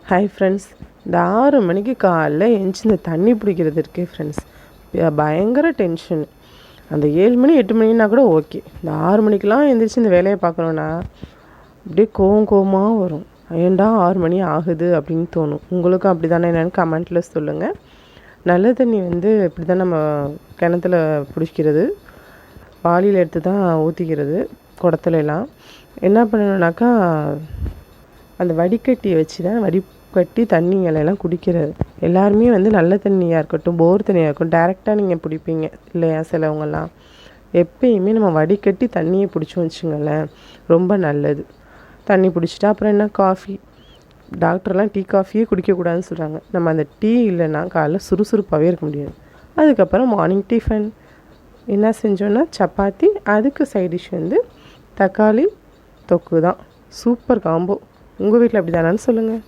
Hi friends, இந்த 6 மணிக்கு காலைல எழுந்துச்சி இந்த தண்ணி பிடிக்கிறது இருக்கே ஃப்ரெண்ட்ஸ், பயங்கர டென்ஷன். அந்த 7 மணி 8 மணினா கூட ஓகே. இந்த 6 மணிக்கெலாம் எழுந்திரிச்சு இந்த வேலையை பார்க்கணுன்னா அப்படியே கோவமாக வரும். ஏன்டா 6 மணி ஆகுது அப்படின்னு தோணும். உங்களுக்கும் அப்படி தானே என்னென்னு கமெண்ட்டில் சொல்லுங்கள். நல்ல தண்ணி இப்படி தான் நம்ம கிணத்துல பிடிக்கிறது, வாளியில் எடுத்து தான் ஊற்றிக்கிறது. குடத்துலலாம் என்ன பண்ணணுன்னாக்கா அந்த வடிகட்டியை வச்சு தான் வடிகட்டி தண்ணிங்களெல்லாம் குடிக்கிறது. எல்லாருமே நல்ல தண்ணியாக இருக்கட்டும், போர் தண்ணியாக இருக்கட்டும், டைரெக்டாக நீங்கள் பிடிப்பீங்க இல்லையா? சிலவங்கெல்லாம் எப்பயுமே நம்ம வடிகட்டி தண்ணியை பிடிச்சோம் வச்சுங்களேன், ரொம்ப நல்லது. தண்ணி பிடிச்சிட்டா அப்புறம் என்ன, காஃபி. டாக்டர்லாம் டீ காஃபியே குடிக்கக்கூடாதுன்னு சொல்கிறாங்க. நம்ம அந்த டீ இல்லைன்னா காலைல சுறுசுறுப்பாகவே இருக்க முடியாது. அதுக்கப்புறம் மார்னிங் டிஃபன் என்ன செஞ்சோன்னா சப்பாத்தி, அதுக்கு சைட் டிஷ் தக்காளி தொக்கு தான். Super combo. உங்கள் வீட்டில் அப்படி தானான்னு சொல்லுங்கள்.